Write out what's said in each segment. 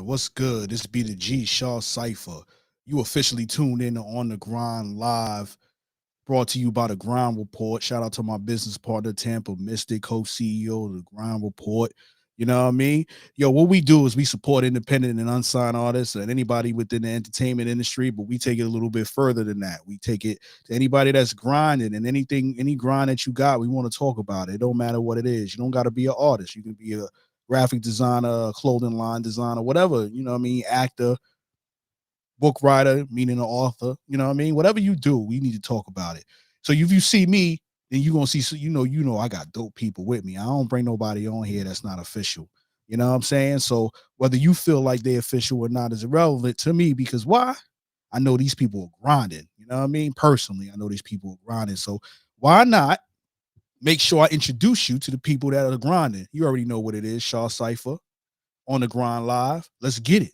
What's good? This be the G Shaw Cipher. You officially tuned in to On the Grind Live, brought to you by the Grind Report. Shout out to my business partner, Tampa Mystic, co-CEO of the Grind Report. You know what I mean? Yo, what we do is we support independent and unsigned artists and anybody within the entertainment industry, but we take it a little bit further than that. We take it to anybody that's grinding, and any grind that you got, we want to talk about it. It don't matter what it is. You don't got to be an artist. You can be a graphic designer, a clothing line designer, whatever, you know what I mean, actor, book writer, meaning an author, you know what I mean? Whatever you do, we need to talk about it. So if you see me, then you're gonna see, so you know I got dope people with me. I don't bring nobody on here that's not official. You know what I'm saying? So whether you feel like they're official or not is irrelevant to me, because why? I know these people are grinding. You know what I mean? Personally, I know these people are grinding. So why not make sure I introduce you to the people that are grinding? You already know what it is. Shaw Cipher on the Grind Live. Let's get it.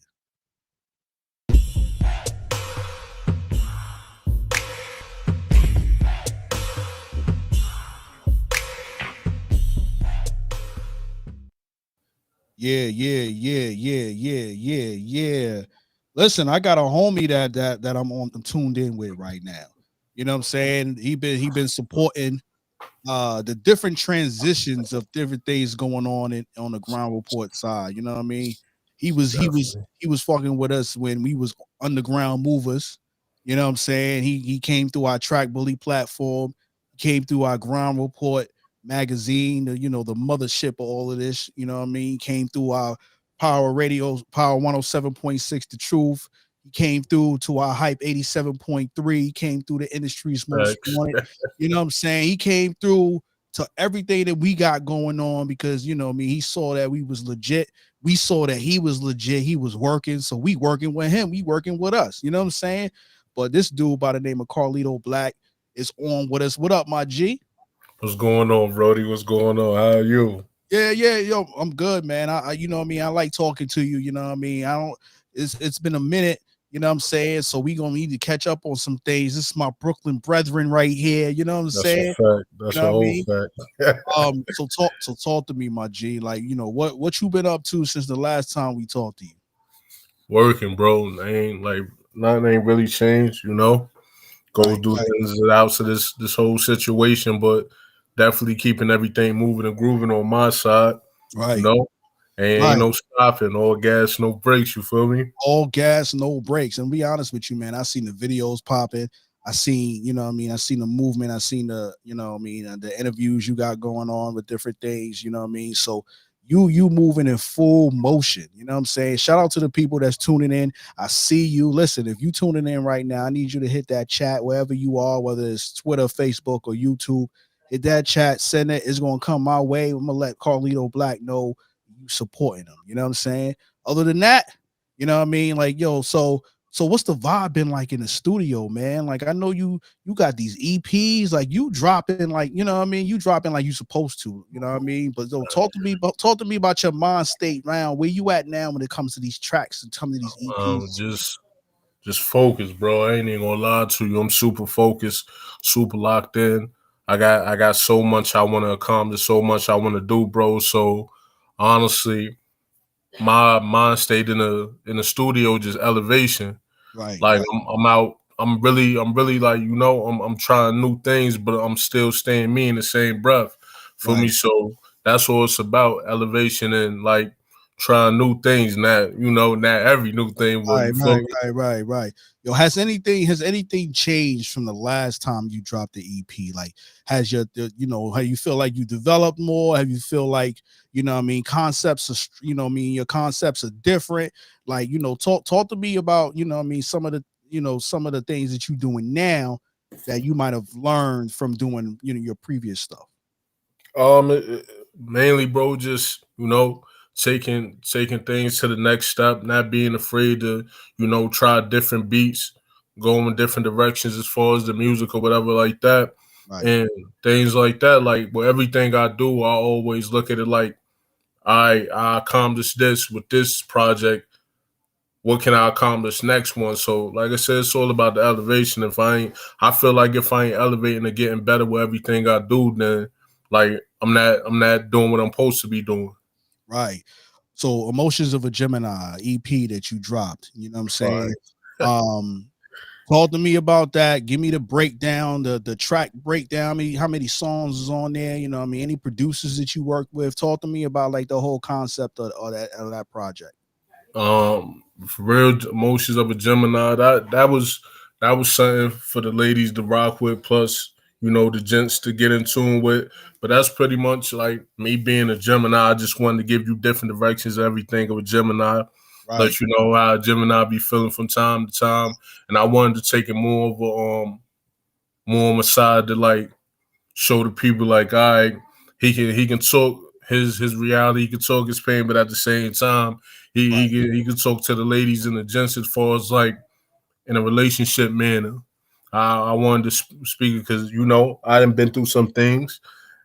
Yeah. Listen, I got a homie that I'm tuned in with right now. You know what I'm saying? He been supporting the different transitions of different things going on on the Ground Report side. You know what I mean? He was fucking with us when we was underground movers. You know what I'm saying? He came through our Track Bully platform, came through our Ground Report magazine, the mothership of all of this. You know what I mean? Came through our Power Radio, Power 107.6, The Truth. He came through to our Hype 87.3. Came through the industry's most wanted. You know what I'm saying? He came through to everything that we got going on because, you know what I mean, he saw that we was legit. We saw that he was legit. He was working. So we working with him. We working with us. You know what I'm saying? But this dude by the name of Carlito Black is on with us. What up, my G? What's going on, Brody? What's going on? How are you? Yeah, yo, I'm good, man. I you know what I mean, I like talking to you, you know what I mean. I don't it's been a minute, you know what I'm saying? So we gonna need to catch up on some things. This is my Brooklyn brethren right here, you know what I'm That's a saying? fact. You That's know a what I whole mean? fact. So talk to me, my G. Like, what you been up to since the last time we talked to you? Working, bro. Ain't like nothing ain't really changed, Go Right, do right, ins and outs of this whole situation, but definitely keeping everything moving and grooving on my side, you right, know. Ain't right. no stopping, all gas, no brakes. You feel me? All gas, no brakes. And be honest with you, man, I seen the videos popping. I seen, you know what I mean? I seen the movement. I seen the, you know what I mean, the interviews you got going on with different things, you know what I mean? So you moving in full motion, you know what I'm saying? Shout out to the people that's tuning in. I see you. Listen, if you tuning in right now, I need you to hit that chat wherever you are, whether it's Twitter, Facebook, or YouTube. Hit that chat, send it. It's gonna come my way. I'm gonna let Carlito Black know you supporting him. You know what I'm saying? Other than that, you know what I mean? Like, yo, so what's the vibe been like in the studio, man? Like, I know you got these EPs, like you dropping, like, you know what I mean? You dropping like you supposed to, you know what I mean? But yo, talk to me about your mind state round. Where you at now when it comes to these tracks and come to these Um, EPs? just just focus, bro. I ain't even gonna lie to you. I'm super focused, super locked in. I got so much I want to accomplish, so much I want to do, bro. So honestly, my mind stayed in the studio, just elevation. Right, Like right, I'm out. I'm really like I'm trying new things, but I'm still staying me in the same breath. For me, right. so that's all it's about, elevation and like trying new things. Not every new thing, but Right, you feel right, me? right. Yo, has anything changed from the last time you dropped the EP? Like, has how you feel like you developed more? Have you feel like, what I mean, concepts are, your concepts are different? Like, talk to me about, what I mean, some of the things that you're doing now that you might have learned from doing, your previous stuff. Mainly, bro, just taking things to the next step, not being afraid to try different beats, going in different directions as far as the music or whatever like that, Right. and things like that. Like with everything I do, I always look at it like I accomplished this with this project. What can I accomplish next one? So, like I said, it's all about the elevation. I feel like if I ain't elevating and getting better with everything I do, then like I'm not doing what I'm supposed to be doing. Right. So Emotions of a Gemini EP that you dropped, you know what I'm Fire. saying? Um Talk to me about that. Give me the breakdown, the track breakdown. I mean, how many songs is on there? You know, I mean, any producers that you work with. Talk to me about like the whole concept of that project. For real, Emotions of a Gemini. That was something for the ladies to rock with. Plus, the gents to get in tune with. But that's pretty much like me being a Gemini. I just wanted to give you different directions of everything of a Gemini. Right, Let you know how a Gemini be feeling from time to time, and I wanted to take it more on a side to like show the people like, all right, he can talk his reality, he can talk his pain, but at the same time, right. he can talk to the ladies and the gents as far as like in a relationship manner. I wanted to speak because I done been through some things,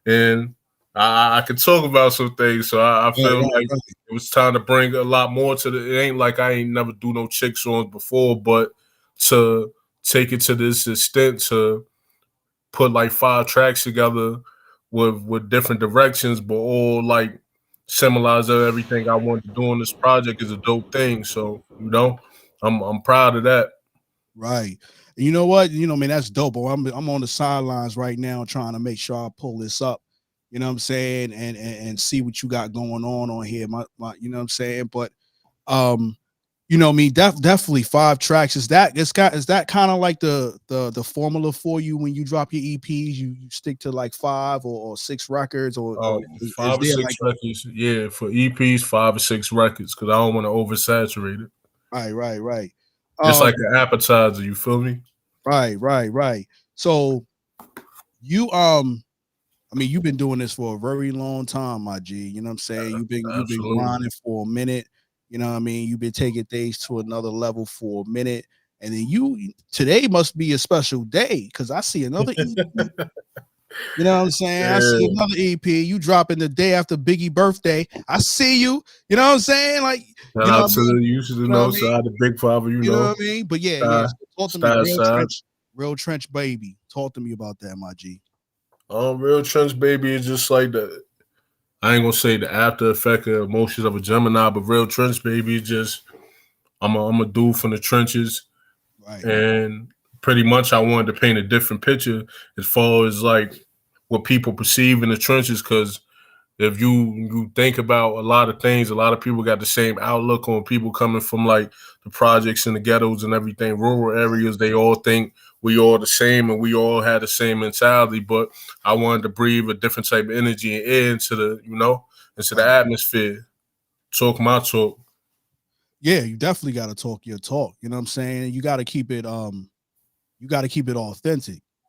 and I could talk about some things. So I Right, feel right, like right. it was time to bring a lot more to the. It ain't like I ain't never do no chick songs before, but to take it to this extent to put like 5 tracks together with different directions, but all like symbolize everything I want to do on this project is a dope thing. So I'm proud of that. Right. You know what? Man, that's dope. But I'm on the sidelines right now trying to make sure I pull this up. You know what I'm saying? And see what you got going on here. My you know what I'm saying? But um definitely 5 tracks. Is that kind of like the formula for you when you drop your EPs? You stick to like 5 or 6 records, or is Five or there six like records, yeah, for EPs, 5 or 6 records, because I don't want to oversaturate it. right. It's Um, like an appetizer, you feel me? right. So you I mean, you've been doing this for a very long time, my G. You know what I'm saying? You've been Absolutely. grinding for a minute. You know what I mean? You've been taking things to another level for a minute. And then today must be a special day because I see another EP. You know what I'm saying? I see Yeah. another EP. You dropping the day after Biggie birthday. I see you. You know what I'm saying? Like, Shout you know out what I to mean? the used to You know what know I mean? side, the Big Father, You know what I mean? But yeah. side, So talk to me, side side. Real Trench baby. Talk to me about that, my G. Real Trench Baby is just like the I ain't gonna say the after effect of Emotions of a Gemini, but Real Trench Baby is just I'm a dude from the trenches, Right. and pretty much I wanted to paint a different picture as far as like what people perceive in the trenches. Because if you think about a lot of things, a lot of people got the same outlook on people coming from like the projects and the ghettos and everything, rural areas. They all think we all the same and we all had the same mentality. But I wanted to breathe a different type of energy and air into the Right. atmosphere. Talk my talk. Yeah, you definitely got to talk your talk. You know what I'm saying? You got to keep it authentic.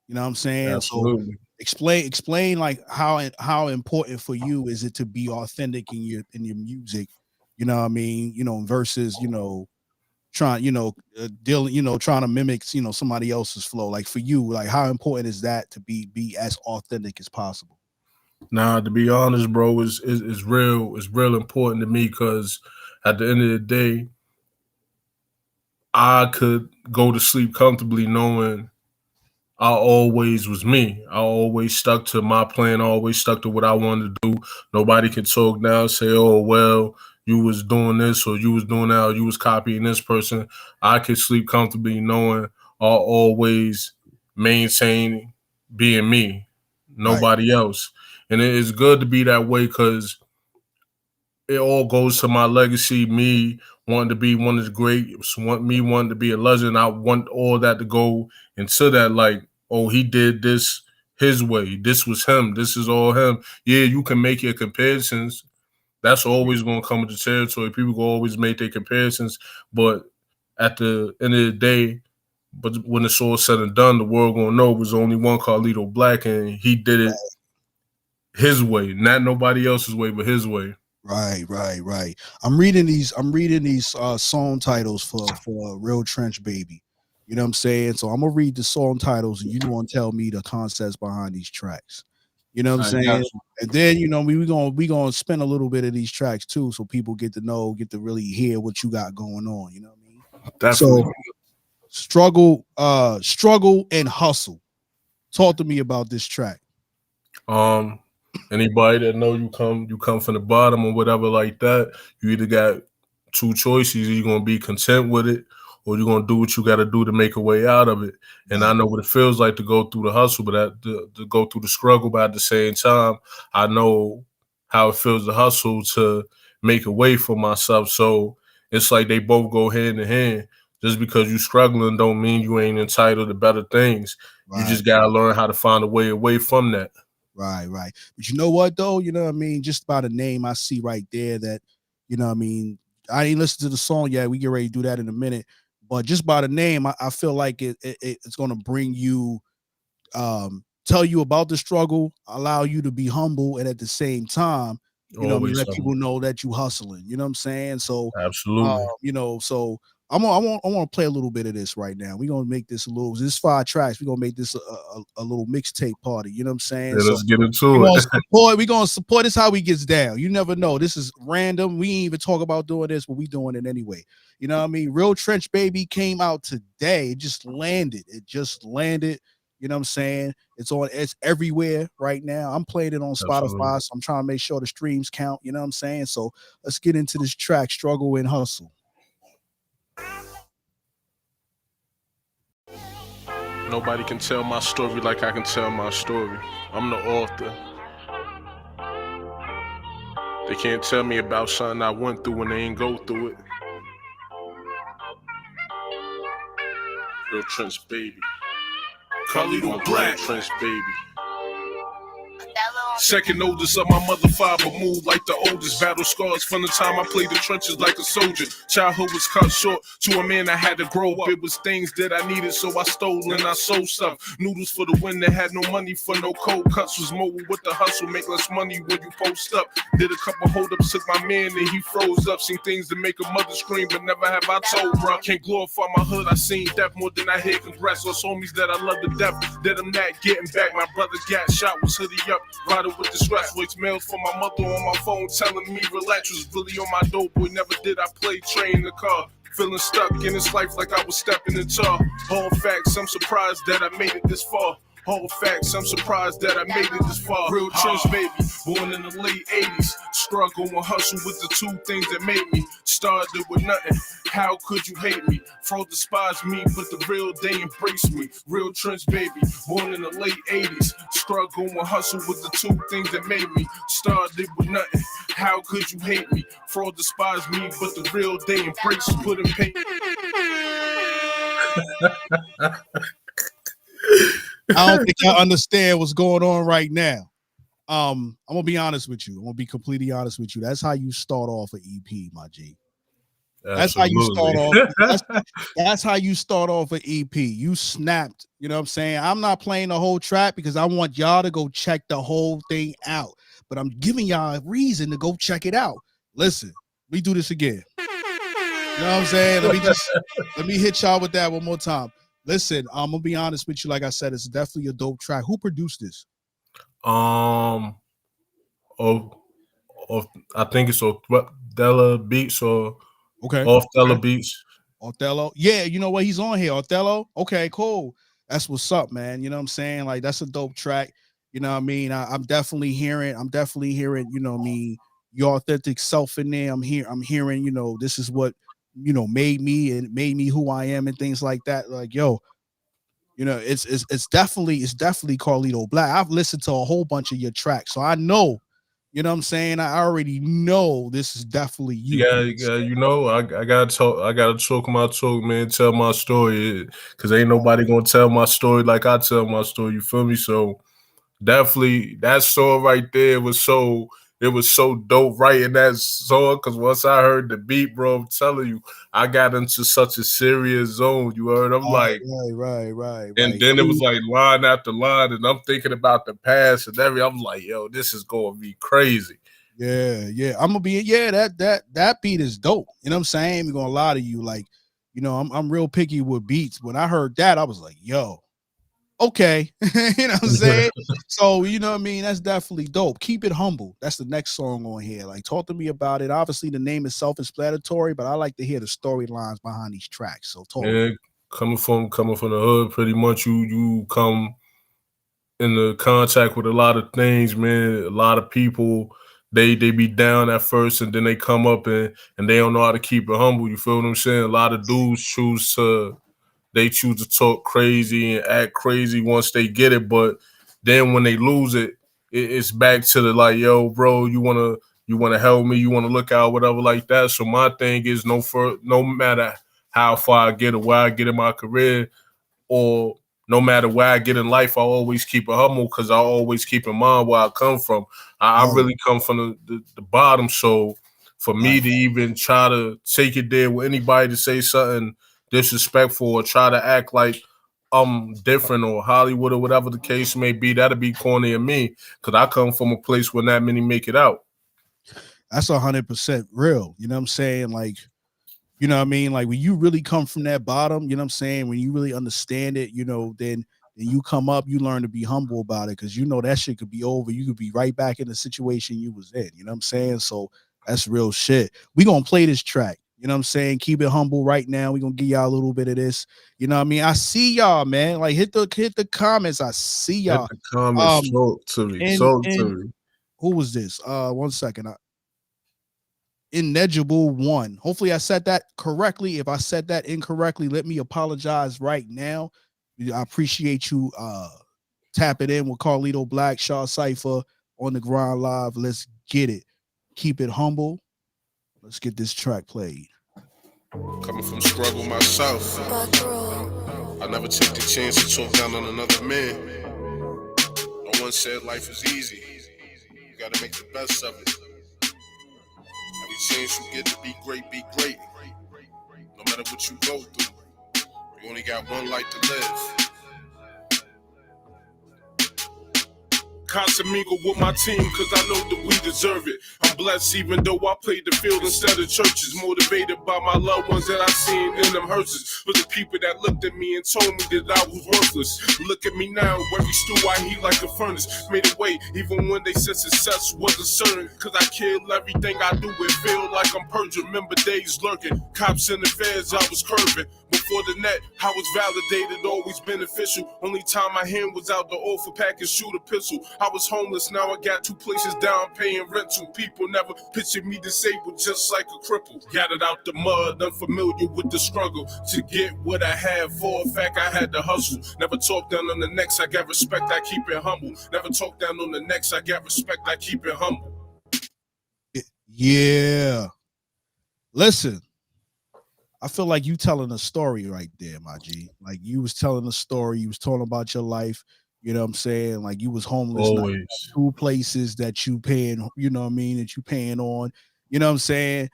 You know what I'm saying? So Absolutely. explain like how important for you is it to be authentic in your music, you know what I mean, versus, trying, dealing, trying to mimic, somebody else's flow. Like for you, like how important is that to be as authentic as possible? Nah, to be honest, bro, is real. It's real important to me because at the end of the day, I could go to sleep comfortably knowing I always was me. I always stuck to my plan, always stuck to what I wanted to do. Nobody can talk now, say, oh, well, you was doing this or you was doing that or you was copying this person. I could sleep comfortably knowing I'll always maintain being me, Right, nobody else. And it is good to be that way because it all goes to my legacy, me wanting to be one of the greats, me wanting to be a legend. I want all that to go into that, like, oh, he did this his way. This was him. This is all him. Yeah, you can make your comparisons. That's always going to come with the territory. People will always make their comparisons. But at the end of the day, but when it's all said and done, the world going to know it was only one Carlito Black, and he did it his way, not nobody else's way, but his way. right. I'm reading these song titles for Real Trench Baby. You know what I'm saying? So I'm gonna read the song titles and you gonna tell me the concepts behind these tracks. You know what I'm I got saying? you. And then we gonna spin a little bit of these tracks too, so people get to really hear what you got going on. You know what I mean? Definitely. So struggle and hustle. Talk to me about this track. Um, Anybody that know you come from the bottom or whatever like that, you either got two choices. Either you're gonna be content with it, or you're gonna do what you gotta do to make a way out of it. And I know what it feels like to go through the hustle, but to go through the struggle, but at the same time, I know how it feels to hustle to make a way for myself. So it's like they both go hand in hand. Just because you're struggling don't mean you ain't entitled to better things. You just gotta learn how to find a way away from that. Right. But you know what though? You know what I mean? Just by the name I see right there that, you know what I mean? I ain't listened to the song yet. We get ready to do that in a minute. But just by the name, I feel like it's gonna bring you tell you about the struggle, allow you to be humble, and at the same time, you know what I mean, Always let something. people know that you hustling. You know what I'm saying? So Absolutely. you know, so I want to play a little bit of this right now. We're gonna make this a little. This is 5 tracks. We're gonna make this a little mixtape party. You know what I'm saying? Yeah, So let's get we're into gonna it. support. We're gonna support. This is how we gets down. You never know. This is random. We ain't even talk about doing this, but we doing it anyway. You know what I mean? Real Trench Baby came out today. It just landed. You know what I'm saying? It's everywhere right now. I'm playing it on Absolutely. Spotify, so I'm trying to make sure the streams count. You know what I'm saying? So let's get into this track, Struggle and Hustle. Nobody can tell my story like I can tell my story. I'm the author. They can't tell me about something I went through when they ain't go through it. Real Trench Baby. Carlito Black. Trench Baby. Second oldest of my mother, father, moved like the oldest. Battle scars from the time I played the trenches like a soldier. Childhood was cut short to a man I had to grow up. It was things that I needed, so I stole and I sold stuff. Noodles for the win that had no money for no cold cuts. Was mobile with the hustle, make less money when you post up. Did a couple hold-ups, took my man and he froze up. Seen things that make a mother scream, but never have I told, bro. Can't glorify my hood, I seen death more than I hear congrats. Those homies that I love to death, that I'm not getting back. My brother got shot, was hoodie up, riding with the stress. Voicemails from my mother on my phone telling me relax. Was really on my dope, boy, never did I play train in the car. Feeling stuck in this life like I was stepping in tar. All facts, I'm surprised that I made it this far. All facts, I'm surprised that I made it this far. Real Trench Baby, born in the late 80s. Struggle and hustle with the two things that made me. Started with nothing, how could you hate me? Fro despise me, but the real they embrace me. Real Trench Baby, born in the late 80s. Struggle and hustle with the two things that made me. Started with nothing, how could you hate me? Fro despise me, but the real they embrace me. Put in pain. I don't think I understand what's going on right now. I'm gonna be honest with you. I'm gonna be completely honest with you. That's how you start off an EP, my G. That's how you start Absolutely. off. That's how you start off an EP. You snapped. You know what I'm saying? I'm not playing the whole track because I want y'all to go check the whole thing out. But I'm giving y'all a reason to go check it out. Listen, we do this again. You know what I'm saying? Let me hit y'all with that one more time. Listen, I'm gonna be honest with you. Like I said, it's definitely a dope track. Who produced this? um, of, I think it's Della Beats or Okay. off Della Beats. Othello. Yeah, you know what? He's on here. Othello. Okay, cool. That's what's up, man. You know what I'm saying? Like that's a dope track. You know what I mean? I'm definitely hearing, you know what I mean, your authentic self in there. I'm hearing, you know, this is what, you know, made me who I am and things like that. Like, yo, you know, it's definitely Carlito Black. I've listened to a whole bunch of your tracks, so I know, you know what I'm saying? I already know this is definitely you. You know, I gotta talk my talk, man. Tell my story, cause ain't nobody gonna tell my story like I tell my story. You feel me? So definitely that song right there was so it was so dope writing that song. Cause once I heard the beat, bro, I'm telling you, I got into such a serious zone. You heard? I'm like. And Right. then it was like line after line, and I'm thinking about the past and everything. I'm like, yo, this is gonna be crazy. Yeah. I'm gonna be that beat is dope. You know what I'm saying? I'm gonna lie to you. Like, you know, I'm real picky with beats. When I heard that, I was like, yo, okay. You know what I'm saying? So, you know what I mean? That's definitely dope. Keep it humble. That's the next song on here. Like, talk to me about it. Obviously, the name is self-explanatory, but I like to hear the storylines behind these tracks. So talk. Yeah, coming from the hood, pretty much you come in the contact with a lot of things, man. A lot of people they be down at first and then they come up and they don't know how to keep it humble. You feel what I'm saying? A lot of dudes choose to talk crazy and act crazy once they get it, but then when they lose it, it's back to the like, yo, bro, you wanna help me, you wanna look out, whatever like that. So my thing is no matter how far I get or where I get in my career, or no matter where I get in life, I always keep it humble because I always keep in mind where I come from. I Word. really come from the bottom. So for me Right. to even try to take it there with anybody to say something disrespectful or try to act like I'm different or Hollywood or whatever the case may be, that'd be corny of me because I come from a place where not many make it out. That's 100% real. You know what I'm saying? Like, you know what I mean? Like when you really come from that bottom, you know what I'm saying? When you really understand it, you know, then you come up, you learn to be humble about it because you know that shit could be over. You could be right back in the situation you was in. You know what I'm saying? So that's real shit. We gonna play this track. You know what I'm saying? Keep it humble right now. We gonna give y'all a little bit of this. You know what I mean? I see y'all, man. Like hit the comments. I see Hit y'all. the comments, Um talk to me, talk to and me. who was this? One second. Inegible one. Hopefully I said that correctly. If I said that incorrectly, let me apologize right now. I appreciate you tapping in with Carlito Black, Shaw Cypher on the Grind Live. Let's get it. Keep it humble. Let's get this track played. Coming from struggle myself, I never take the chance to talk down on another man. No one said life is easy. You gotta make the best of it. Every chance you get to be great, be great. No matter what you go through, you only got one life to live. Constant mingle with my team, cause I know that we deserve it. I'm blessed even though I played the field instead of churches. Motivated by my loved ones that I seen in them hearses. For the people that looked at me and told me that I was worthless. Look at me now, every stew I heat like a furnace. Made a way, even when they said success wasn't certain. Cause I killed everything I do, it feel like I'm purging. Remember days lurking, cops in the feds, I was curving. Before the net, I was validated, always beneficial. Only time my hand was out the offer pack and shoot a pistol. I was homeless, now I got 2 places down paying rental. People never pictured me disabled, just like a cripple. Got it out the mud, unfamiliar with the struggle. To get what I had, for a fact I had to hustle. Never talk down on the next, I got respect, I keep it humble. Never talk down on the next, I got respect, I keep it humble. Yeah. Listen. I feel like you telling a story right there, my G. Like you was telling a story. You was talking about your life. You know what I'm saying? Like you was homeless. Now Always. 2 places that you paying, you know what I mean, that you paying on. You know what I'm saying?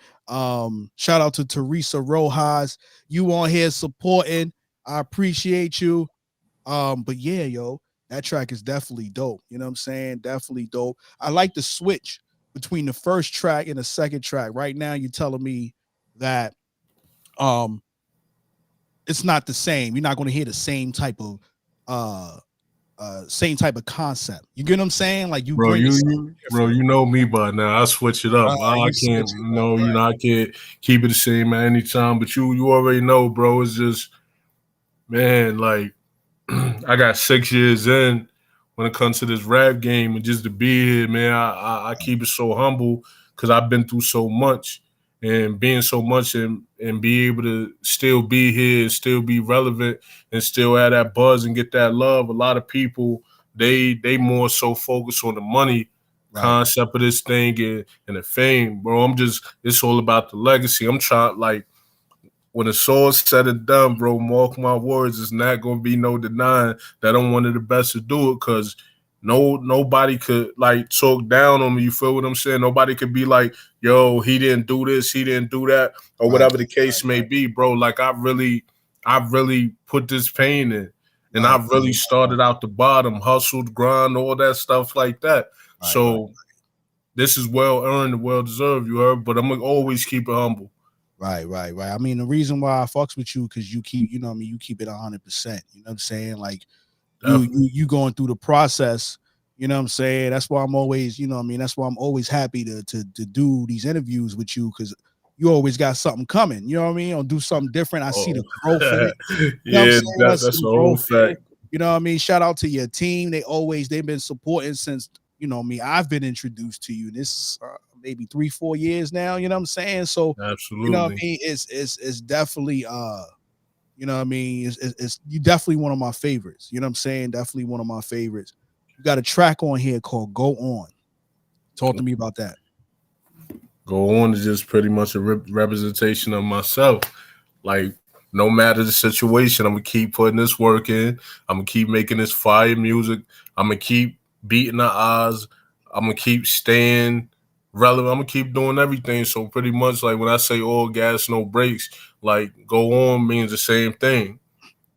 Shout out to Teresa Rojas. You on here supporting. I appreciate you. But yeah, yo, that track is definitely dope. You know what I'm saying? Definitely dope. I like the switch between the first track and the second track. Right now, you're telling me that um it's not the same. You're not going to hear the same type of concept. You get what I'm saying? Like you Bro, bring you know me by now. I switch it up. I you can't switch it up, no, right? I can't keep it the same at any time. But you already know, bro. It's just man, like I got 6 years in when it comes to this rap game, and just to be here, man, I keep it so humble because I've been through so much, and being so much and be able to still be here and still be relevant and still have that buzz and get that love. A lot of people they more so focus on the money Right. concept of this thing and the fame, bro. It's all about the legacy. I'm trying like when it's all said and done, bro, mark my words, it's not gonna be no denying that I'm one of the best to do it because nobody could like talk down on me. You feel what I'm saying? Nobody could be like, yo, he didn't do this, he didn't do that, or Right. whatever the case may be, bro. Like I really put this pain in. And I Right. really started out the bottom, hustled, grind, all that stuff like that. Right. Right. So this is well earned and well deserved, you heard, but I'm gonna always keep it humble. Right, right, right. I mean, the reason why I fucks with you because you keep, you know what I mean, you keep it 100%. You know what I'm saying? Like you going through the process, you know what I'm saying? That's why I'm always, you know what I mean, that's why I'm always happy to do these interviews with you because you always got something coming. You know what I mean? Or do something different. I see Oh, the growth in it. You know what I'm yeah, saying? I see that's the a whole growth in fact. it. You know what I mean? Shout out to your team. They've been supporting since, I've been introduced to you. This maybe 3-4 years now. You know what I'm saying? So, you know what I Absolutely. mean? It's definitely you know what I mean? It's you definitely one of my favorites. You know what I'm saying? Definitely one of my favorites. You got a track on here called Go On. Talk to me about that. Go On is just pretty much a representation of myself. Like, no matter the situation, I'm gonna keep putting this work in. I'm gonna keep making this fire music. I'm gonna keep beating the odds. I'm gonna keep staying relevant. I'm gonna keep doing everything. So pretty much, like when I say all gas, no brakes, like go on means the same thing.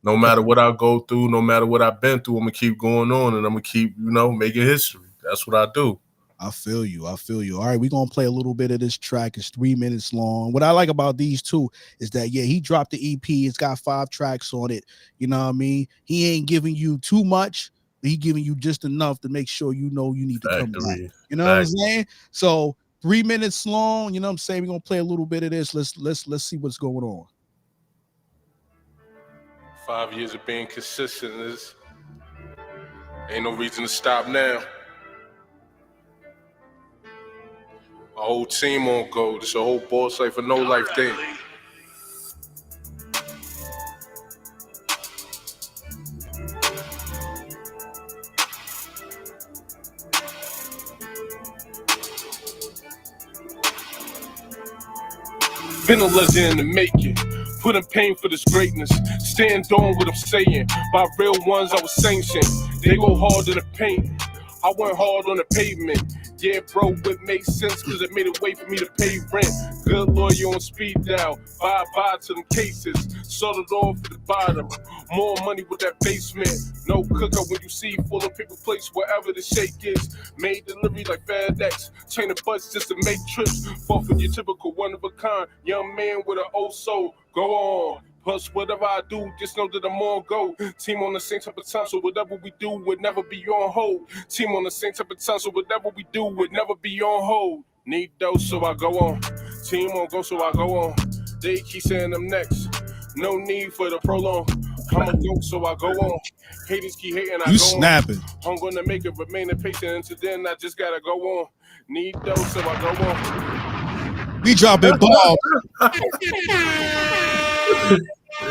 No Okay. matter what I go through, no matter what I've been through, I'm gonna keep going on, and I'm gonna keep, making history. That's what I do. I feel you. I feel you. All right, we're gonna play a little bit of this track. It's 3 minutes long. What I like about these two is that he dropped the EP. It's got 5 tracks on it. You know what I mean? He ain't giving you too much, but he giving you just enough to make sure you know you need to come back. Factory. You know what I'm saying? So 3 minutes long. You know what I'm saying? We're gonna play a little bit of this. Let's see what's going on. 5 years of being consistent is ain't no reason to stop now. A whole team on go. This a whole boss life for no life thing. Been a legend in the making. Putting pain for this greatness. Stand on what I'm saying. By real ones I was sanctioned. They go hard in the paint. I went hard on the pavement. Yeah, bro, it made sense because it made it way for me to pay rent. Good lawyer on speed dial. Bye to them cases. Started off at the bottom. More money with that basement. No cooker when you see full of paper plates wherever the shake is. Made delivery like FedEx. Chain the butts just to make trips. Far from your typical one of a kind. Young man with an old soul. Go on. Plus, whatever I do, just know that I'm on go. Team on the same type of time, so whatever we do would never be on hold. Team on the same type of time, so whatever we do would never be on hold. Need those, so I go on. Team on go, so I go on. They keep saying I'm next. No need for the prolong. I'm a dope, so I go on. Haters keep hating, I You go snapping. on. I'm gonna make it remain patient until then. I just gotta go on. Need those, so I go on. We dropping bombs.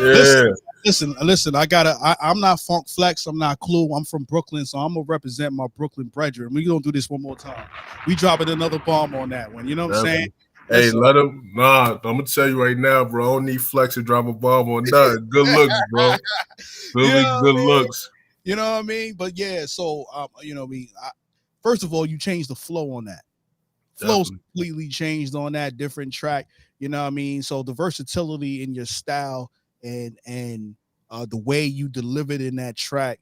Yeah. Listen. I'm not Funk Flex. I'm not Clue. I'm from Brooklyn, so I'm gonna represent my Brooklyn brethren. We gonna do this one more time. We dropping another bomb on that one. You know what I'm saying? Hey, let him. Nah, I'm gonna tell you right now, bro. I don't need Flex to drop a bomb on nothing. Good looks, bro. Really good looks. You know what I mean? But yeah, so you know what I mean. First of all, you changed the flow on that. Flow's completely changed on that different track. You know what I mean? So the versatility in your style and the way you delivered in that track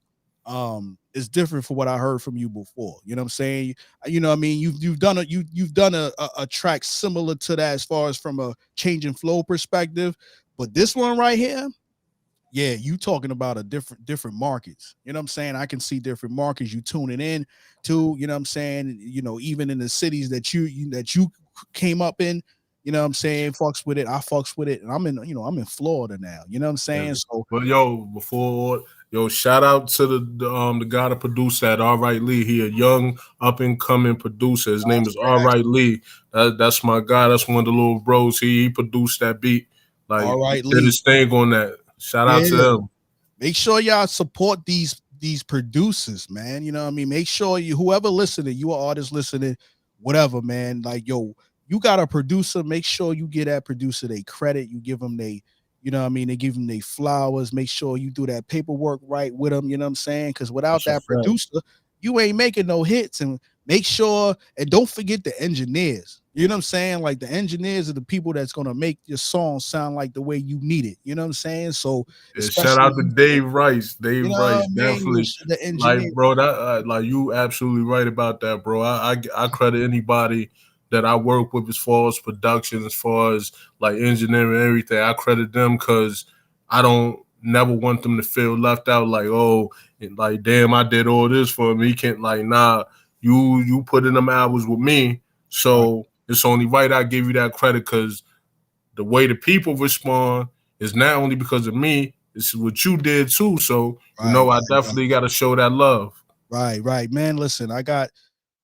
is different from what I heard from you before. You know what I'm saying? You know what I mean? You've done a track similar to that as far as from a change in flow perspective, but this one right here, yeah, you talking about a different markets. You know what I'm saying? I can see different markets you tuning in to, you know what I'm saying? You know, even in the cities that you came up in, you know what I'm saying? Fucks with it. I fucks with it. And I'm in Florida now. You know what I'm saying? So but shout out to the guy that produced that, All Right Lee. He a young up and coming producer. His name is All Right Lee. That's my guy. That's one of the little bros. He produced that beat. Like, All Right did Lee. his thing on that. Shout out to him. Make sure y'all support these producers, man. You know what I mean? Make sure whoever listening, you are artist listening, whatever, man. Like, yo, you got a producer. Make sure you give that producer they credit. You give them you know what I mean? They give them their flowers. Make sure you do that paperwork right with them. You know what I'm saying? Because without that producer, you ain't making no hits. And make sure, and don't forget the engineers. You know what I'm saying? Like the engineers are the people that's gonna make your song sound like the way you need it. You know what I'm saying? So shout out to Dave Rice. Dave Rice, definitely. The engineer. Like, bro, that like you absolutely right about that, bro. I credit anybody that I work with as far as production, as far as like engineering and everything. I credit them because I don't never want them to feel left out. Like, oh, like damn, I did all this for me. Can't like, nah, you put in them hours with me, so it's only right I give you that credit because the way the people respond is not only because of me, it's what you did too. So Right, I right, definitely got to show that love. right. Man, listen, I got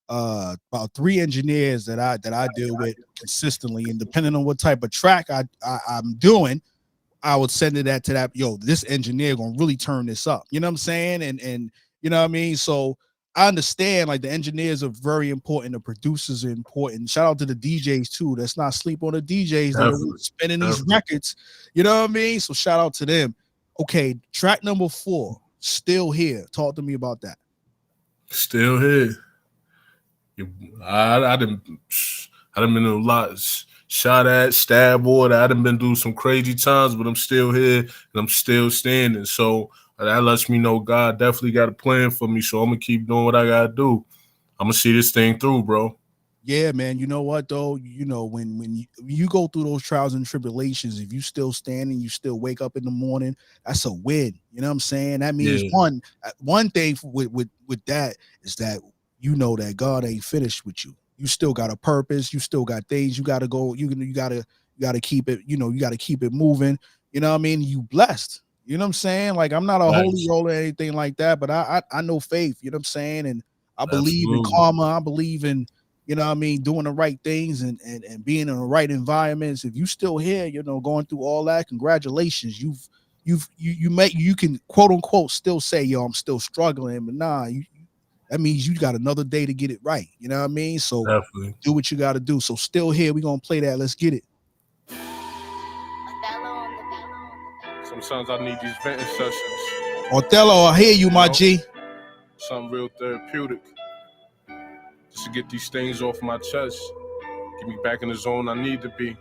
about 3 engineers that I deal with consistently, and depending on what type of track I'm doing, I would send it to that. Yo, this engineer gonna really turn this up. You know what I'm saying? And you know what I mean. So I understand like the engineers are very important. The producers are important. Shout out to the DJs too. Let's not sleep on the DJs that are Definitely, spinning these definitely. records. You know what I mean? So shout out to them. Okay, track number 4, Still Here. Talk to me about that. Still here. I didn't. I done been in a lot. Shot at, stab water. I done been through some crazy times, but I'm still here and I'm still standing. So that lets me know God definitely got a plan for me. So I'm gonna keep doing what I gotta do. I'm gonna see this thing through, bro. Yeah, man. You know what though? You know when you go through those trials and tribulations, if you still standing, you still wake up in the morning. That's a win. You know what I'm saying? That means Yeah, one thing with that is that you know that God ain't finished with you. You still got a purpose. You still got things you got to go. You gotta keep it. You know you got to keep it moving. You know what I mean? You blessed. You know what I'm saying? Like I'm not a holy thanks. roller or anything like that, but I know faith. You know what I'm saying? And I believe in Absolutely, karma. I believe in you know what I mean, doing the right things and being in the right environments. If you still here, you know, going through all that, congratulations. You can quote unquote still say, yo, I'm still struggling, but nah, that means you got another day to get it right. You know what I mean? So definitely. do what you got to do. So still here, we gonna play that. Let's get it. Sometimes I need these venting sessions. Othello, I hear you, You my know, G. something real therapeutic, just to get these things off my chest. Get me back in the zone I need to be.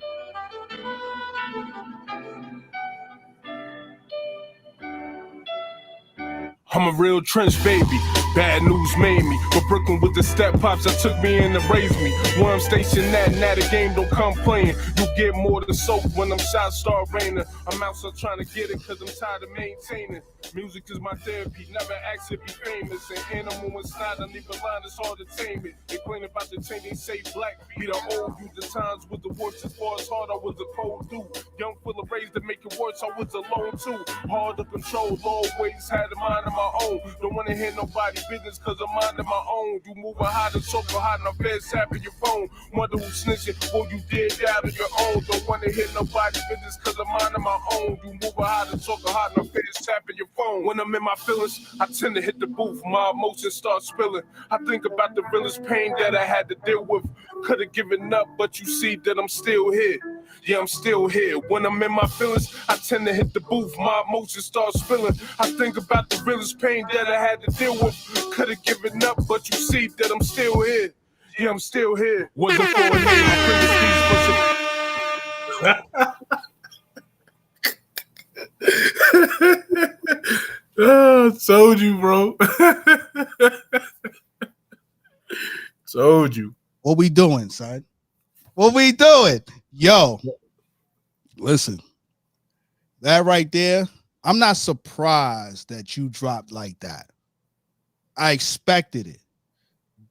I'm a real trench baby. Bad news made me. But Brooklyn with the step pops that took me in to raise me. Where I'm stationed at, now the game don't come playing. You get more than soap when them shots start raining. I'm outside trying to get it cause I'm tired of maintaining. Music is my therapy, never ask to be famous. An animal and snot, I leave a line, it's hard to tame it. They claim about the chain, they say black be the old you. The times with the works as far as hard, I was a cold dude. Young full of raised to make it worse, I was alone too. Hard to control, always had a mind of my own. Don't wanna hear nobody business cause I'm minding my own. You moving hot and so hot and I'm fed tapping your phone. Wonder who's snitching, or you did out of your own. Don't wanna hear nobody business cause I'm minding my own. You moving hot and so hot and I'm fed tapping your phone. When I'm in my feelings, I tend to hit the booth. My emotions start spilling. I think about the realest pain that I had to deal with. Could've given up, but you see that I'm still here. Yeah, I'm still here. When I'm in my feelings, I tend to hit the booth. My emotions start spilling. I think about the realest pain that I had to deal with. Could've given up, but you see that I'm still here. Yeah, I'm still here. Wasn't for a name, told you, bro. Told you. What we doing, son? What we doing? Yo, listen, that right there, I'm not surprised that you dropped like that. I expected it,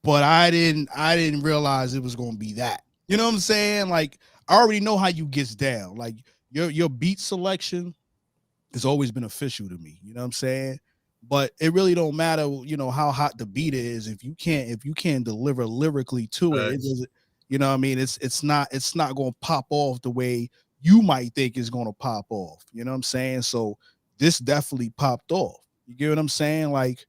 but I didn't realize it was gonna be that. You know what I'm saying? Like I already know how you gets down. Like your beat selection has always been official to me. You know what I'm saying? But it really don't matter, you know, how hot the beat is if you can't deliver lyrically to it. It Facts. doesn't, you know what I mean? It's not gonna pop off the way you might think it's gonna pop off. You know what I'm saying? So this definitely popped off. You get what I'm saying? Like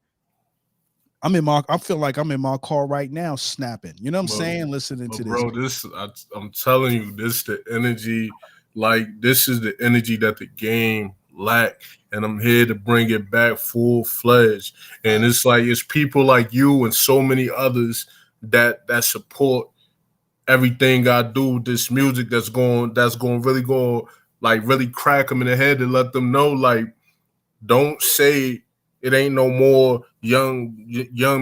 I feel like I'm in my car right now snapping. You know what I'm But, saying? Listening but to this. bro, I'm telling you, this the energy. Like this is the energy that the game lack, and I'm here to bring it back full fledged. And Right. it's like it's people like you and so many others that support everything I do with this music that's going really go like really crack them in the head and let them know like don't say it ain't no more young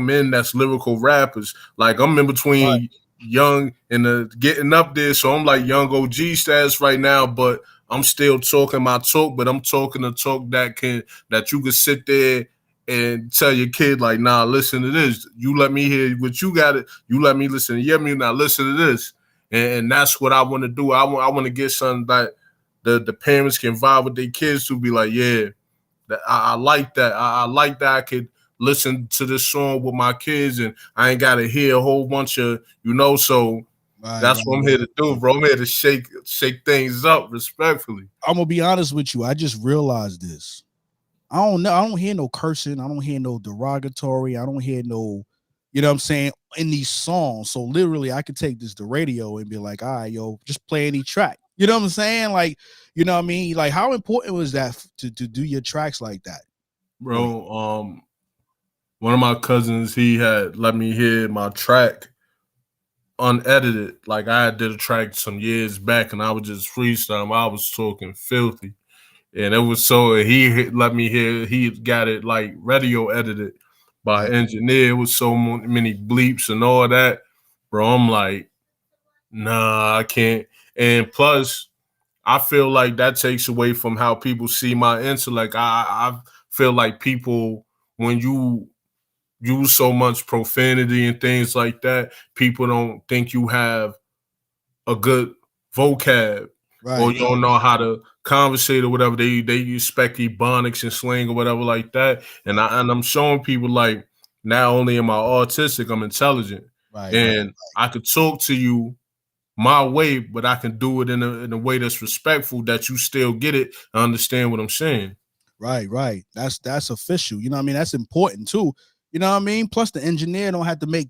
men that's lyrical rappers. Like I'm in Right. between young and getting up there, so I'm like young OG status right now, but I'm still talking my talk, but I'm talking the talk that you can sit there and tell your kid like, nah, listen to this. You let me hear what you got it. You let me listen to me now. Listen to this, and that's what I want to do. I want to get something that the parents can vibe with their kids to be like, yeah. I like that. I like that I could listen to this song with my kids and I ain't gotta hear a whole bunch of, so Right, that's right, what I'm here right, to do, right. bro. I'm here to shake things up respectfully. I'm gonna be honest with you. I just realized this. I don't know. I don't hear no cursing. I don't hear no derogatory. I don't hear no, you know what I'm saying, in these songs. So literally I could take this to radio and be like, all right, yo, just play any track. You know what I'm saying? Like, you know what I mean? Like, how important was that to do your tracks like that for you? Bro, one of my cousins, he had let me hear my track unedited. Like I did a track some years back and I was just freestyling. I was talking filthy. And it was so let me hear he got it like radio edited by Right, engineer. It was so many bleeps and all that. Bro, I'm like, nah, I can't. And plus, I feel like that takes away from how people see my intellect. I feel like people, when you use so much profanity and things like that, people don't think you have a good vocab or right, you don't right, know how to conversate or whatever. They expect ebonics and slang or whatever like that. And right, I'm showing people like not only am I autistic, I'm intelligent. right, right, And I could talk to you my way, but I can do it in a way that's respectful that you still get it and understand what I'm saying. right, right. That's official. You know what I mean? That's important too. You know what I mean? Plus the engineer don't have to make,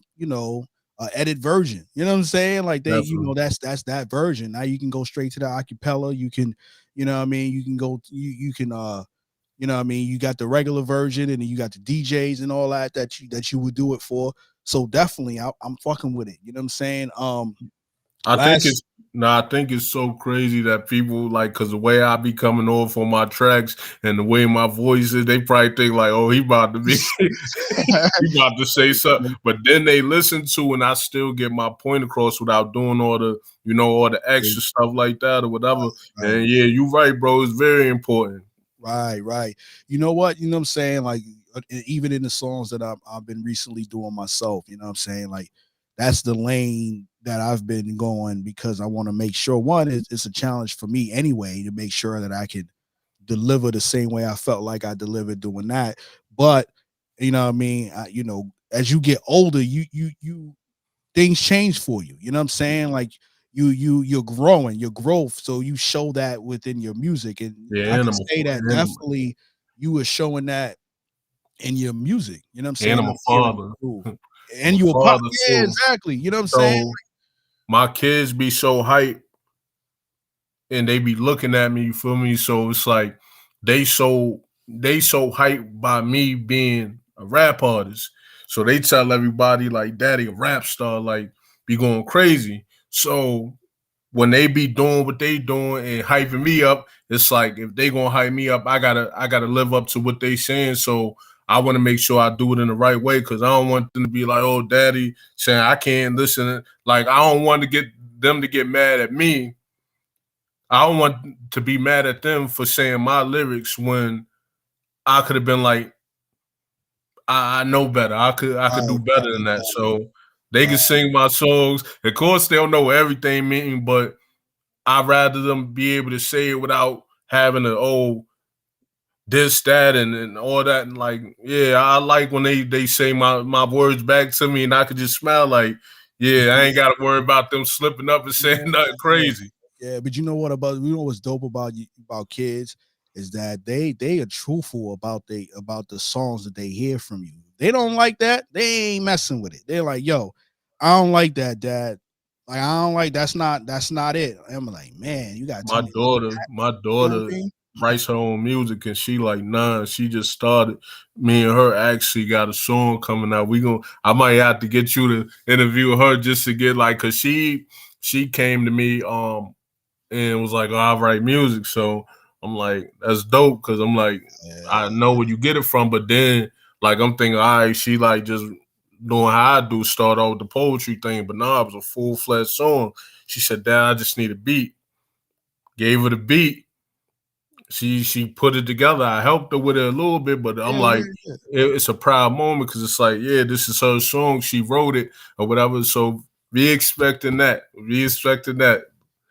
a edit version. You know what I'm saying? Like Definitely. that's that version. Now you can go straight to the acapella. You can, you know what I mean? You can go you can you know what I mean? You got the regular version and then you got the DJs and all that you would do it for. So definitely I'm fucking with it. You know what I'm saying? I think Last it's I think it's so crazy that people like because the way I be coming off on my tracks and the way my voice is, they probably think like, oh, he about to be he about to say something. But then they listen to and I still get my point across without doing all the extra stuff like that or whatever. right. And yeah, you're right, bro. It's very important. Right, right. You know what? You know what I'm saying? Like even in the songs that I've been recently doing myself, you know what I'm saying? Like that's the lane that I've been going because I want to make sure one it's a challenge for me anyway to make sure that I can deliver the same way I felt like I delivered doing that. But you know what I mean? As you get older, you things change for you. You know what I'm saying? Like you're growing, your growth. So you show that within your music. And Yeah, I can animal, say that animal, definitely you were showing that in your music. You know what I'm saying? animal I'm hearing father. it too. I'm And a you were pop, father yeah, too. exactly. You know what I'm saying? So my kids be so hyped and they be looking at me, you feel me? So it's like they so they so hyped by me being a rap artist. So they tell everybody like daddy a rap star, like be going crazy. So when they be doing what they doing and hyping me up, it's like if they gonna hype me up, I gotta live up to what they saying. So I want to make sure I do it in the right way because I don't want them to be like, oh, daddy saying I can't listen. Like I don't want to get them to get mad at me. I don't want to be mad at them for saying my lyrics when I could have been like, I know better. I could Right, do better than right, that. So they can right, sing my songs. Of course, they don't know everything mean, but I'd rather them be able to say it without having to this, that, and all that. And like, yeah, I like when they say my words back to me and I could just smile like, yeah, I ain't gotta worry about them slipping up and saying yeah, nothing yeah. crazy. Yeah, but you know what about you know what's dope about about kids is that they are truthful about the songs that they hear from you. They don't like that, they ain't messing with it. They're like, yo, I don't like that, dad. Like I don't like that's not it. I'm like, man, you gotta tell My me like daughter, that. my You know what daughter I mean? writes her own music and she like nine. She just started. Me and her actually got a song coming out. I might have to get you to interview her just to get like cause she came to me and was like, oh, I write music. So I'm like, that's dope because I'm like, I Yeah, know where you get it from, but then like I'm thinking, all right, she like just doing how I do, start off with the poetry thing, but now it was a full-fledged song. She said, Dad, I just need a beat. Gave her the beat. She put it together. I helped her with it a little bit, but I'm yeah, like, yeah, yeah. it's a proud moment because it's like, yeah, this is her song. She wrote it or whatever. So be expecting that. Be expecting that.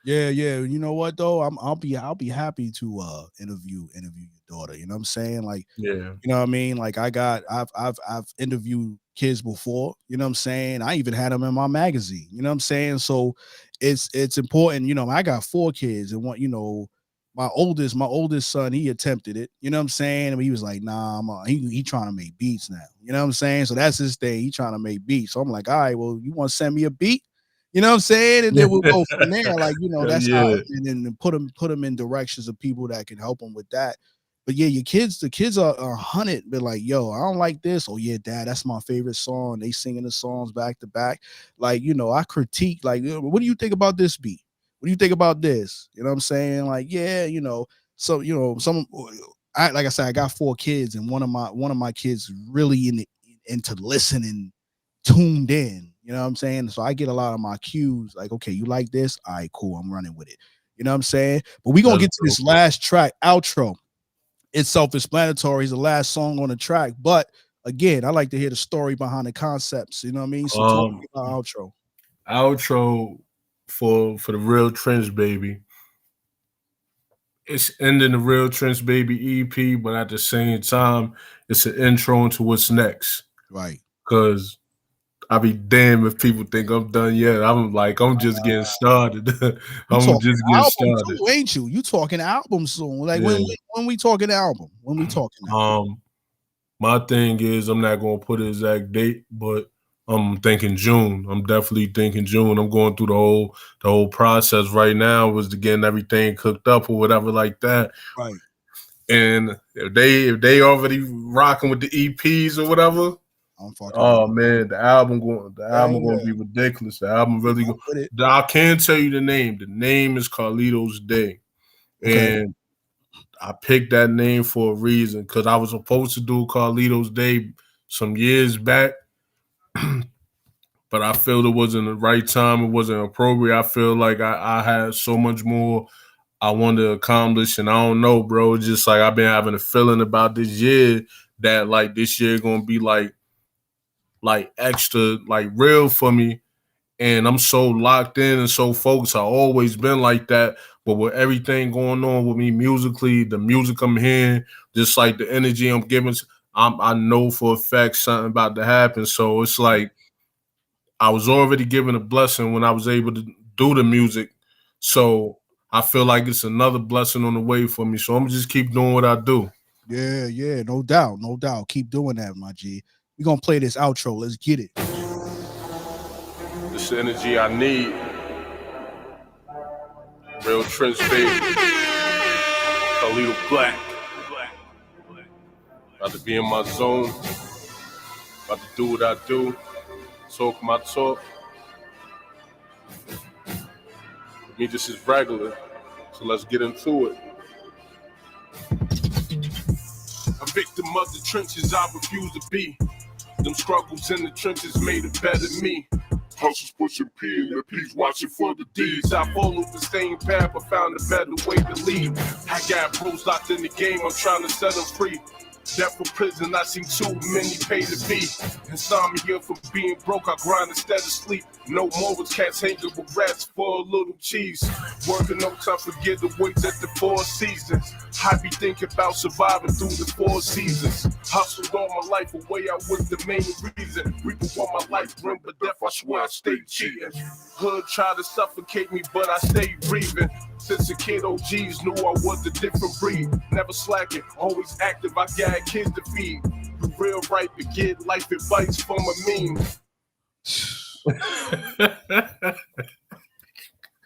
Yeah, yeah. You know what though? I'll be happy to interview your daughter. You know what I'm saying? Like, Yeah. you know what I mean? Like I've interviewed kids before, you know what I'm saying? I even had them in my magazine, you know what I'm saying? So it's important, you know, I got 4 kids and one, you know, my oldest son, he attempted it, you know what I'm saying? And he was like, nah, he trying to make beats now, you know what I'm saying? So that's his thing. He trying to make beats. So I'm like, all right, well, you want to send me a beat? You know what I'm saying? And then we'll go from there. Like, you know, that's how, Yeah. and then put them in directions of people that can help them with that. But yeah, the kids are hunted. They're like, yo, I don't like this. Oh yeah, dad, that's my favorite song. They singing the songs back to back. Like, you know, I critique, like, what do you think about this beat? What do you think about this? You know what I'm saying? Like, yeah, you know, so you know, like I said, I got 4 kids, and one of my kids really into listening, tuned in. You know what I'm saying? So I get a lot of my cues, like, okay, you like this? All right, cool. I'm running with it. You know what I'm saying? But we gonna That's get to this last track, outro. It's self-explanatory. It's the last song on the track. But again, I like to hear the story behind the concepts. You know what I mean? So talk to dope. me about outro. Outro for the Real Trench Baby. It's ending the Real Trench Baby EP, but at the same time, it's an intro into what's next. Right. Cause I be damned if people think I'm done yet. I'm like, I'm just getting started. You I'm talking just getting album started. too, ain't you? You talking album soon. Like when, Yeah. when when we talking album? When we talking album? My thing is I'm not gonna put an exact date, but I'm thinking June. I'm definitely thinking June. I'm going through the whole process right now was to getting everything cooked up or whatever like that. Right. And if they already rocking with the EPs or whatever, I'm fucking with oh it. man, the Yeah, album going to be ridiculous. The album really I'm go. with it. I can tell you the name. The name is Carlito's Day, Okay. and I picked that name for a reason because I was supposed to do Carlito's Day some years back, but I felt it wasn't the right time. It wasn't appropriate. I feel like I had so much more I wanted to accomplish, and I don't know, bro. It's just like I've been having a feeling about this year that like this year gonna be like extra like real for me, and I'm so locked in and so focused. I always been like that, but with everything going on with me musically, the music I'm hearing, just like the energy I'm giving, I know for a fact something about to happen. So it's like I was already given a blessing when I was able to do the music. So I feel like it's another blessing on the way for me. So I'm just keep doing what I do. Yeah, yeah, no doubt, no doubt. Keep doing that, my G. We're gonna play this outro. Let's get it. This energy I need. Real Trench baby. Carlito Black. About to be in my zone. About to do what I do. Talk my talk. For me, this is regular. So let's get into it. A victim of the trenches, I refuse to be. Them struggles in the trenches made a better me. Hustles pushing P and the P's watching for the D's. I followed the same path, but found a better way to lead. I got bros locked in the game, I'm trying to set them free. Death from prison, I seen too many pay to be. And saw me here for being broke, I grind instead of sleep. No more with cats hanging with rats for a little cheese. Working on time, forget the weights at the 4 seasons. I be thinking about surviving through the 4 seasons. Hustled all my life away, I was the main reason. Reaping what my life bring, but death, I swear I stayed cheating. Hood tried to suffocate me, but I stayed breathing. Since a kid, OGs knew I was a different breed. Never slacking, always active, I got kids to feed. You real right to get life advice from a meme.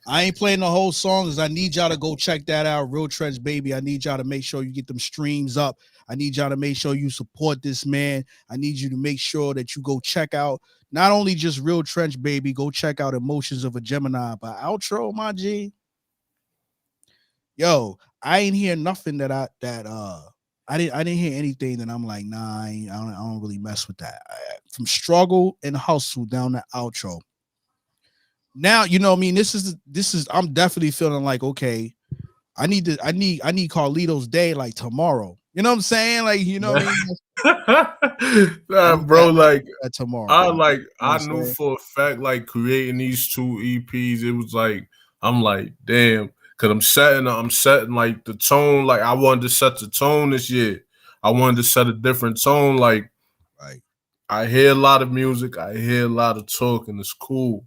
I ain't playing the whole song because I need y'all to go check that out. Real Trench Baby. I need y'all to make sure you get them streams up. I need y'all to make sure you support this man. I need you to make sure that you go check out not only just Real Trench Baby, go check out Emotions of a Gemini. But outro, my G. Yo, I ain't hear nothing I didn't hear anything that I'm like, nah, I don't really mess with that. From struggle and hustle down the outro. Now, you know what I mean? This is I'm definitely feeling like, okay, I need Carlito's Day like tomorrow. You know what I'm saying? Like, you know what I mean? Nah, bro, like Tomorrow. I You know what knew I'm saying? for a fact like creating these 2 EPs, it was like I'm like, damn, because I'm setting like the tone. Like I wanted to set the tone this year. I wanted to set a different tone. Like Right. I hear a lot of music, I hear a lot of talk, and it's cool.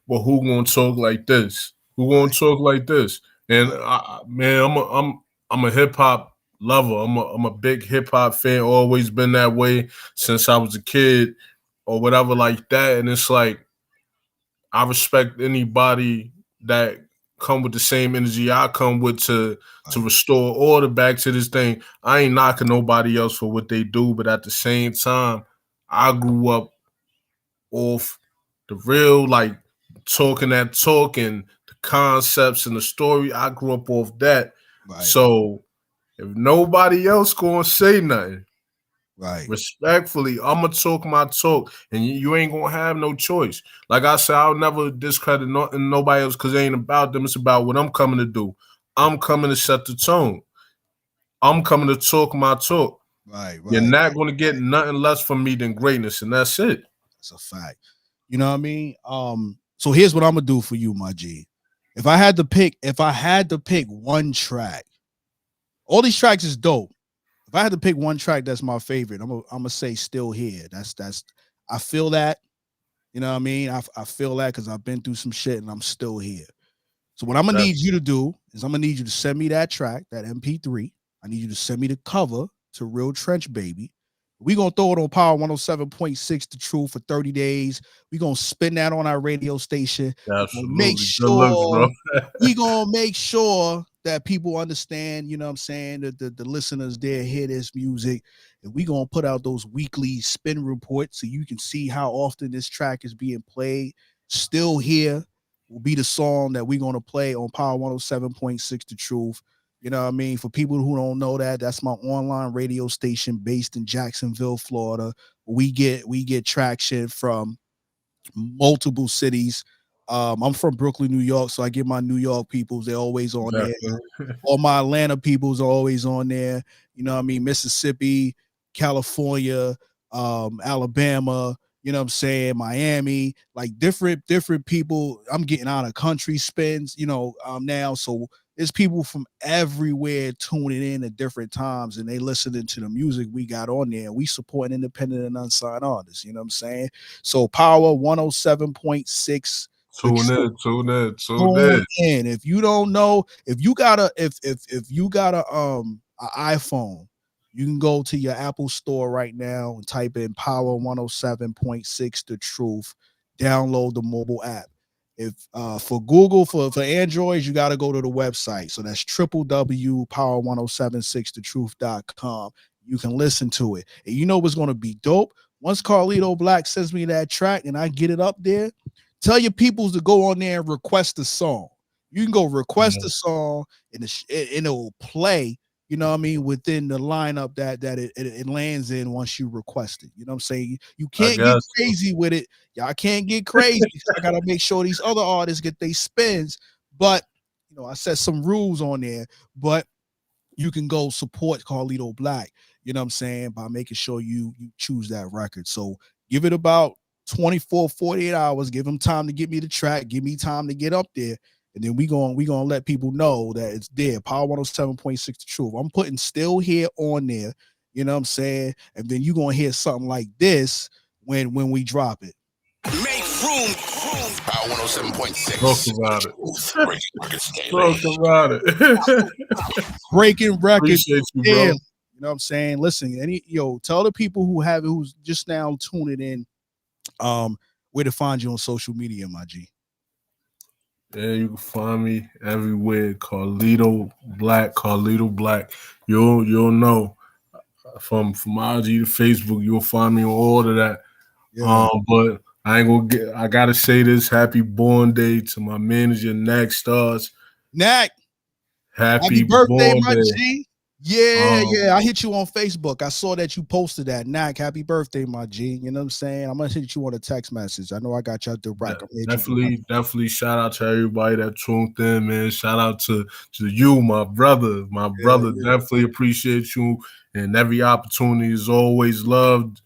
But who gonna talk like this? Who gonna Right. talk like this? And Right. man, I'm a hip hop lover. I'm a big hip hop fan. Always been that way since I was a kid or whatever like that. And it's like I respect anybody that come with the same energy I come with to Right. restore order back to this thing. I ain't knocking nobody else for what they do, but at the same time, I grew up off the real, like talking that talk and the concepts and the story. I grew up off that. Right. So if nobody else gonna say nothing, Right. respectfully, I'ma talk my talk, and you ain't gonna have no choice. Like I said, I'll never discredit nobody else because it ain't about them. It's about what I'm coming to do. I'm coming to set the tone. I'm coming to talk my talk. Right. You're Right. not gonna get nothing less from me than greatness, and that's it. That's a fact. You know what I mean? So here's what I'm gonna do for you, my G. If I had to pick one track, all these tracks is dope. If I had to pick one track that's my favorite, I'm gonna say Still Here. That's I feel that. You know what I mean? I feel that because I've been through some shit and I'm still here. So what I'm gonna need you to do is I'm gonna need you to send me that track, that MP3. I need you to send me the cover to Real Trench Baby. We gonna throw it on Power 107.6 The Truth for 30 days. We gonna spin that on our radio station. Absolutely. Good looks, bro. We gonna make sure that people understand, you know what I'm saying, that the listeners there hear this music. And we gonna put out those weekly spin reports so you can see how often this track is being played. Still Here will be the song that we're gonna play on Power 107.6 The Truth. You know what I mean? For people who don't know that, that's my online radio station based in Jacksonville, Florida. We get traction from multiple cities. I'm from Brooklyn, New York, so I get my New York peoples. They're always on there. Definitely. All my Atlanta peoples are always on there. You know what I mean? Mississippi, California, Alabama, you know what I'm saying, Miami, like different people. I'm getting out of country spins, now. So there's people from everywhere tuning in at different times and they listening to the music we got on there. We support independent and unsigned artists, you know what I'm saying? So Power 107.6 The Tune Truth. in, tune in, tune Tune in. in. If you don't know, if you got a if you got a iPhone, you can go to your Apple store right now and type in Power 107.6 The Truth. Download the mobile app. If for Google, for Androids, you got to go to the website. So that's www.power1076thetruth.com. You can listen to it. And you know what's going to be dope? Once Carlito Black sends me that track and I get it up there, tell your peoples to go on there and request a song. You can go request a song and it'll play, you know what I mean, within the lineup that it lands in once you request it. You know what I'm saying? You I can't get guess. crazy with it. Y'all can't get crazy. I gotta make sure these other artists get their spins. But I set some rules on there, but you can go support Carlito Black, you know what I'm saying, by making sure you choose that record. So give it about 24, 48 hours, give them time to get me the track, give me time to get up there. And then we gonna let people know that it's there. Power 107.6 The Truth. I'm putting Still Here on there, you know what I'm saying? And then you're gonna hear something like this when we drop it. Make room. Power 107.6. Talk about it. Breaking records daily. Talk about it. Breaking records Appreciate you, daily. bro. You know what I'm saying? Listen, tell the people who's just now tuning in, where to find you on social media, my G. Yeah, you can find me everywhere. Carlito Black, Carlito Black. You'll know from IG to Facebook. You'll find me on all of that. Yeah. But I ain't gonna I gotta say this. Happy born day to my manager, Knack Stars. Knack, happy Happy birthday, born my day. G. Yeah. I hit you on Facebook. I saw that you posted that. Knack, happy birthday, my G. You know what I'm saying? I'm gonna hit you on a text message. I know I got you out direct. Definitely shout out to everybody that tuned in, man. Shout out to you, my brother. Yeah. Definitely appreciate you. And every opportunity is always loved.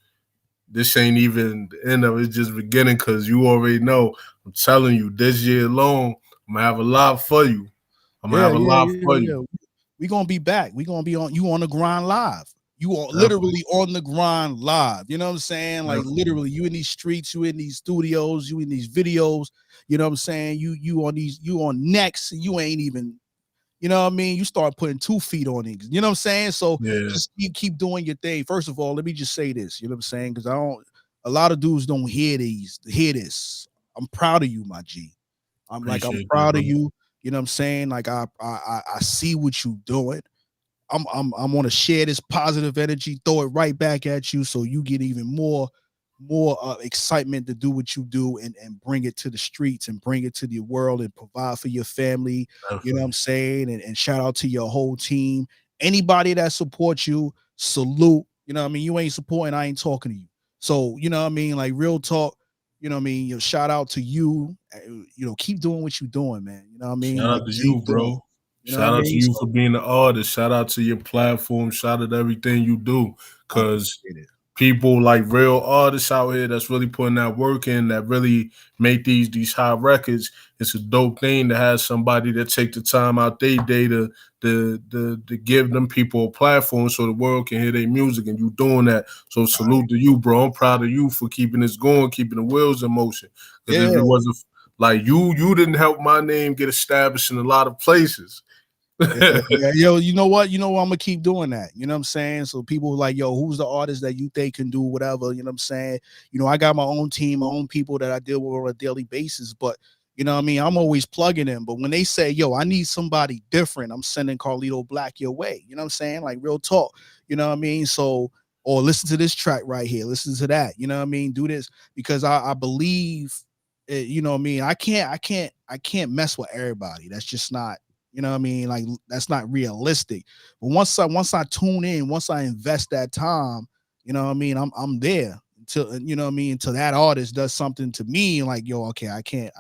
This ain't even the end of it, it's just beginning because you already know I'm telling you, this year alone, I'm gonna have a lot for you. I'm gonna have a lot for you. We gonna be back. We gonna be on you on the grind live. You are Definitely, literally on the grind live. You know what I'm saying? Like definitely. literally, you in these streets, you in these studios, you in these videos. You know what I'm saying? You on these, you on next, you ain't even. You know what I mean? You start putting 2 feet on it. You know what I'm saying? So Yeah, just keep doing your thing. First of all, let me just say this. You know what I'm saying? Because I don't. A lot of dudes don't hear this. I'm proud of you, my G. I'm appreciate that, proud of bro. you. You know what I'm saying? Like I see what you doing. I'm gonna share this positive energy, throw it right back at you, so you get even more excitement to do what you do and bring it to the streets and bring it to the world and provide for your family. You know what I'm Definitely. saying? And shout out to your whole team. Anybody that supports you, salute. You know what I mean? You ain't supporting, I ain't talking to you. So, you know what I mean? Like real talk, you know what I mean? Shout out to you. You know, keep doing what you're doing, man. You know what I mean? Shout Like out to keep you, doing it. bro. You know what I Shout out to mean? you So for being an artist. Shout out to your platform. Shout out to everything you do. I Cause appreciate it. people like real artists out here that's really putting that work in, that really make these hot records. It's a dope thing to have somebody that take the time out their day to give them people a platform so the world can hear their music, and you doing that. So Right. salute to you, bro. I'm proud of you for keeping this going, keeping the wheels in motion. Because if Yeah. it wasn't like you didn't help my name get established in a lot of places. Yeah, yo, you know what? You know what? I'm gonna keep doing that. You know what I'm saying? So people like, yo, who's the artist that you think can do whatever? You know what I'm saying? You know, I got my own team, my own people that I deal with on a daily basis, but you know what I mean? I'm always plugging them. But when they say, yo, I need somebody different, I'm sending Carlito Black your way. You know what I'm saying? Like real talk. You know what I mean? So, or listen to this track right here, listen to that. You know what I mean? Do this because I believe you know what I mean? I can't mess with everybody. That's just not, you know what I mean? Like that's not realistic. But once I tune in, once I invest that time, you know what I mean? I'm there until, you know what I mean, until that artist does something to me like, yo, okay, I can't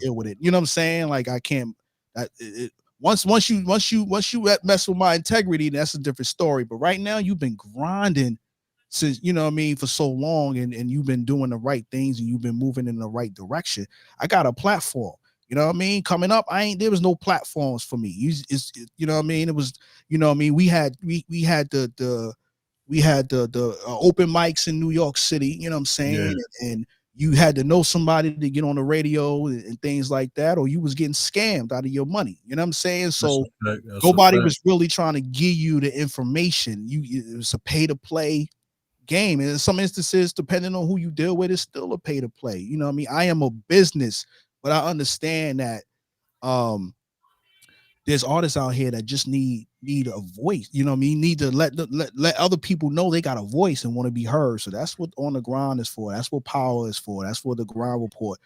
deal with it. You know what I'm saying? Like I can't that it, once you mess with my integrity, that's a different story. But right now you've been grinding since, you know what I mean, for so long, and you've been doing the right things and you've been moving in the right direction. I got a platform. You know what I mean? Coming up, there was no platforms for me. You know what I mean? It was, you know what I mean? We had the open mics in New York City, you know what I'm Yeah, saying? And you had to know somebody to get on the radio and things like that, or you was getting scammed out of your money. You know what I'm saying? that's So a fact. That's a nobody fact. was really trying to give you the information. It was a pay to play game. And in some instances, depending on who you deal with, it's still a pay to play. You know what I mean? I am a business, but I understand that um there's artists out here that just need a voice. You know what I mean? Need to let other people know they got a voice and want to be heard. So that's what On the Grind is for. That's what Power is for. That's what the Grind Report.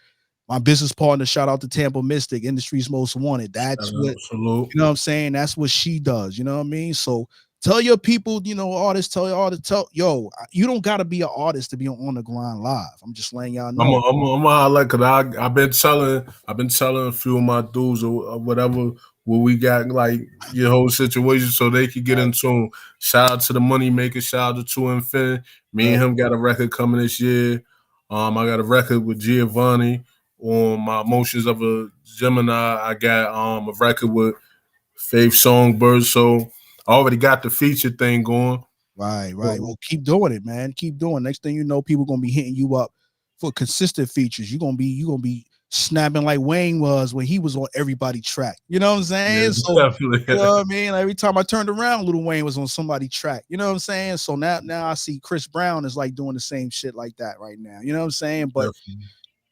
My business partner, shout out to Tampa Mystic, industry's most wanted. That's Shout what, out, salute. you know what I'm saying? That's what she does. You know what I mean? So tell your people, you know, artists, tell your artists, yo, you don't gotta be an artist to be on the grind live. I'm just letting y'all I'm a, know. I'm a, I'm a highlight because I've been telling a few of my dudes or whatever where we got like your whole situation so they could get in Right, tune. Shout out to the money maker, shout out to Infinite. Me right, and him got a record coming this year. I got a record with Giovanni on my emotions of a Gemini. I got a record with Faith Songbird. So I already got the feature thing going. right. Well, keep doing it, man. Keep doing. Next thing you know, people gonna be hitting you up for consistent features. You gonna be snapping like Wayne was when he was on everybody track. You know what I'm Yeah, saying? So definitely. you know what I mean? Like, every time I turned around, Little Wayne was on somebody track. You know what I'm saying? So now I see Chris Brown is like doing the same shit like that right now. You know what I'm saying? But Definitely.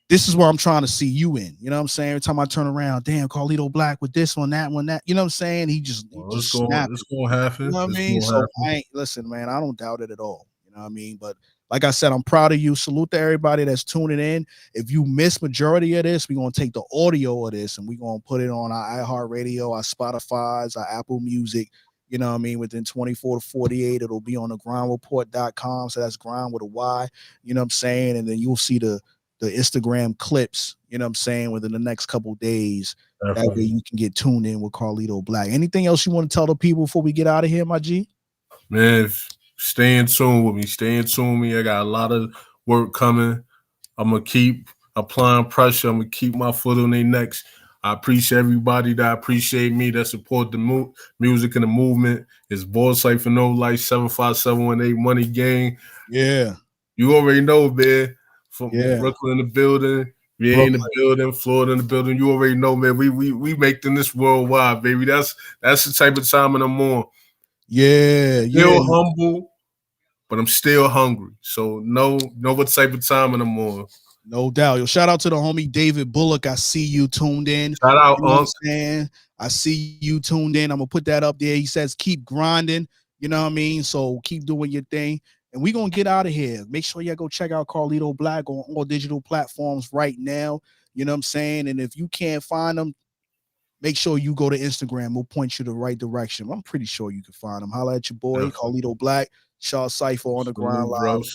this is where I'm trying to see you in. You know what I'm saying? Every time I turn around, damn, Carlito Black with this one, that one, that. You know what I'm saying? He Well, just snapping. it's gonna You happen. know what I It's mean? gonna So happen. I ain't listen, man. I don't doubt it at all. You know what I mean? But like I said, I'm proud of you. Salute to everybody that's tuning in. If you miss majority of this, we're gonna take the audio of this and we're gonna put it on our iHeartRadio, our Spotify's, our Apple Music. You know what I mean? Within 24 to 48, it'll be on the grindreport.com. So that's grind with a Y. You know what I'm saying? And then you'll see the Instagram clips, you know what I'm saying, within the next couple days. That way Definitely. you can get tuned in with Carlito Black. Anything else you want to tell the people before we get out of here, my G? Man, stay in tune with me. Stay in tune with me. I got a lot of work coming. I'm gonna applying pressure. I'm gonna keep my foot on their necks. I appreciate everybody that appreciate me, that support the music and the movement. It's Boss Life for No Life, 75718 Money Gang. Yeah. You already know, man. From Brooklyn in the building, VA in the building, Florida in the building. You already know, man. We making this worldwide, baby. That's the type of time that I'm on. Yeah, Still humble, but I'm still hungry. So know what type of time I'm on. No doubt. Yo, shout out to the homie David Bullock. I see you tuned in. Shout out, you know what I'm saying? I see you tuned in. I'm gonna put that up there. He says keep grinding. You know what I mean? So keep doing your thing. And we're gonna get out of here. Make sure y'all go check out Carlito Black on all digital platforms right now. You know what I'm saying? And if you can't find them, make sure you go to Instagram. We'll point you the right direction. I'm pretty sure you can find them. Holla at your boy, Carlito Black, Shaw Cypher on the Grind Live.